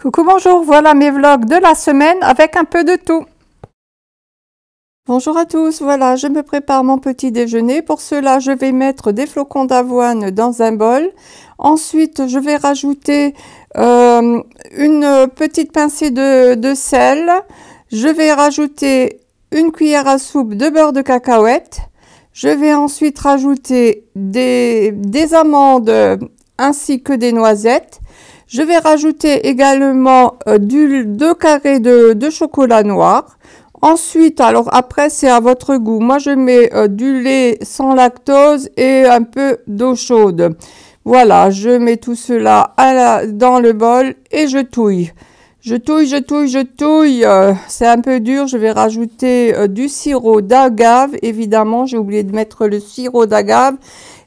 Coucou, bonjour, voilà mes vlogs de la semaine avec un peu de tout. Bonjour à tous, voilà, je me prépare mon petit déjeuner. Pour cela, je vais mettre des flocons d'avoine dans un bol. Ensuite, je vais rajouter une petite pincée de sel. Je vais rajouter une cuillère à soupe de beurre de cacahuète. Je vais ensuite rajouter des amandes ainsi que des noisettes. Je vais rajouter également 2 carrés de chocolat noir. Ensuite, alors après c'est à votre goût. Moi je mets du lait sans lactose et un peu d'eau chaude. Voilà, je mets tout cela dans le bol et je touille. Je touille. C'est un peu dur. Je vais rajouter du sirop d'agave. Évidemment, j'ai oublié de mettre le sirop d'agave.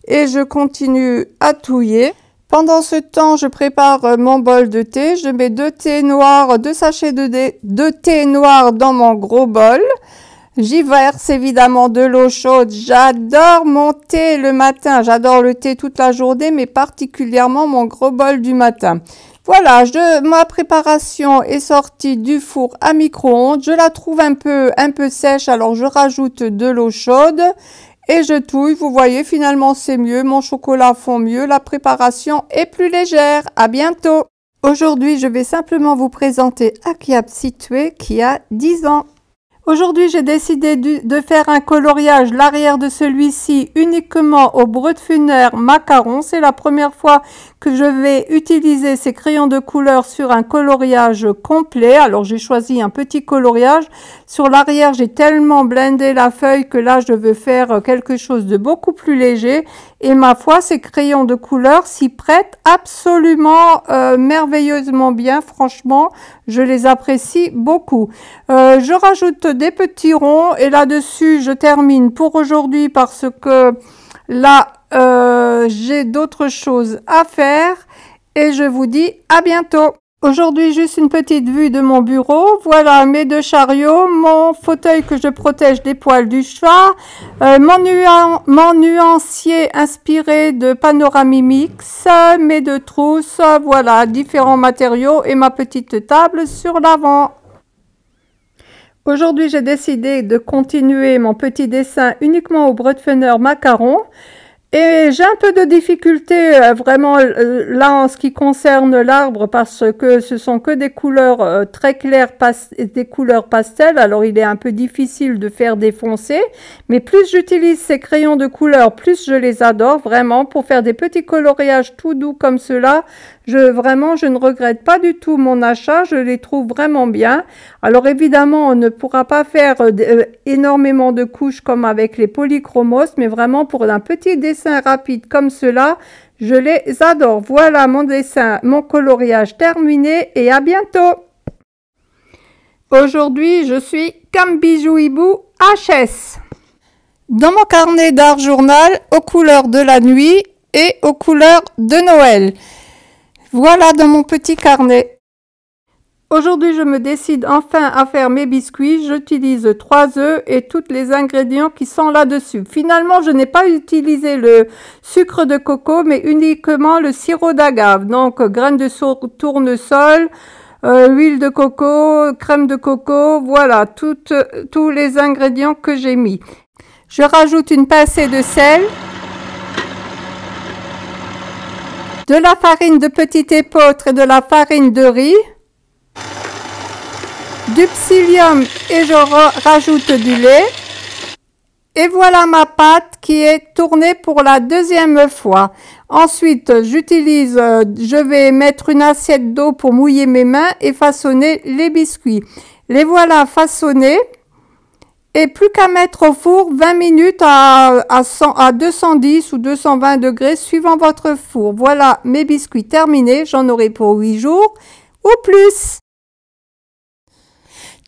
Et je continue à touiller. Pendant ce temps, je prépare mon bol de thé. Je mets 2 sachets de thé noir dans mon gros bol. J'y verse évidemment de l'eau chaude. J'adore mon thé le matin. J'adore le thé toute la journée, mais particulièrement mon gros bol du matin. Voilà, ma préparation est sortie du four à micro-ondes. Je la trouve un peu sèche, alors je rajoute de l'eau chaude. Et je touille, vous voyez, finalement c'est mieux, mon chocolat fond mieux, la préparation est plus légère. À bientôt. Aujourd'hui, je vais simplement vous présenter Akiab Situé qui a 10 ans. Aujourd'hui, j'ai décidé de faire un coloriage, l'arrière de celui-ci, uniquement au Brutfuner Macaron. C'est la première fois que je vais utiliser ces crayons de couleur sur un coloriage complet. Alors, j'ai choisi un petit coloriage. Sur l'arrière, j'ai tellement blendé la feuille que là, je veux faire quelque chose de beaucoup plus léger. Et ma foi, ces crayons de couleur s'y prêtent absolument merveilleusement bien. Franchement, je les apprécie beaucoup. Je rajoute des petits ronds et là-dessus, je termine pour aujourd'hui parce que là, j'ai d'autres choses à faire et je vous dis à bientôt. Aujourd'hui, juste une petite vue de mon bureau. Voilà mes 2 chariots, mon fauteuil que je protège des poils du chat, mon nuancier inspiré de Panoramimix, mes 2 trousses, voilà, différents matériaux et ma petite table sur l'avant. Aujourd'hui, j'ai décidé de continuer mon petit dessin uniquement au Brutfuner Macaron. Et j'ai un peu de difficulté vraiment là en ce qui concerne l'arbre parce que ce sont que des couleurs très claires, des couleurs pastel. Alors il est un peu difficile de faire défoncer. Mais plus j'utilise ces crayons de couleur, plus je les adore vraiment pour faire des petits coloriages tout doux comme cela. Vraiment, je ne regrette pas du tout mon achat, je les trouve vraiment bien. Alors évidemment, on ne pourra pas faire énormément de couches comme avec les polychromos, mais vraiment pour un petit dessin rapide comme cela, je les adore. Voilà mon dessin, mon coloriage terminé et à bientôt. Aujourd'hui, je suis comme Bijou Hibou HS. Dans mon carnet d'art journal, aux couleurs de la nuit et aux couleurs de Noël. Voilà dans mon petit carnet. Aujourd'hui, je me décide enfin à faire mes biscuits. J'utilise 3 œufs et tous les ingrédients qui sont là-dessus. Finalement, je n'ai pas utilisé le sucre de coco, mais uniquement le sirop d'agave. Donc, graines de tournesol, huile de coco, crème de coco, voilà, tous les ingrédients que j'ai mis. Je rajoute une pincée de sel. De la farine de petit épeautre et de la farine de riz, du psyllium et je rajoute du lait. Et voilà ma pâte qui est tournée pour la 2e fois. Ensuite, je vais mettre une assiette d'eau pour mouiller mes mains et façonner les biscuits. Les voilà façonnés. Et plus qu'à mettre au four 20 minutes à 210 ou 220 degrés suivant votre four. Voilà mes biscuits terminés. J'en aurai pour 8 jours ou plus.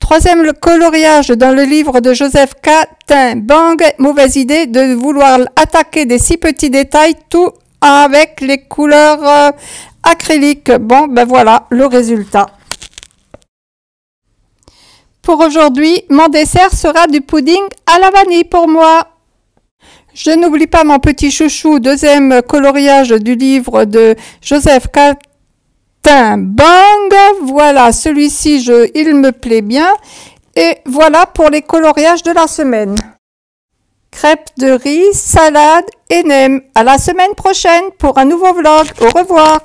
3e coloriage dans le livre de Joseph Catin. Bang, mauvaise idée de vouloir attaquer des si petits détails tout avec les couleurs acryliques. Bon, ben voilà le résultat. Pour aujourd'hui, mon dessert sera du pudding à la vanille pour moi. Je n'oublie pas mon petit chouchou, 2e coloriage du livre de Joseph Catin. Bang, Voilà, celui-ci, il me plaît bien. Et voilà pour les coloriages de la semaine. Crêpes de riz, salade et nem. À la semaine prochaine pour un nouveau vlog. Au revoir.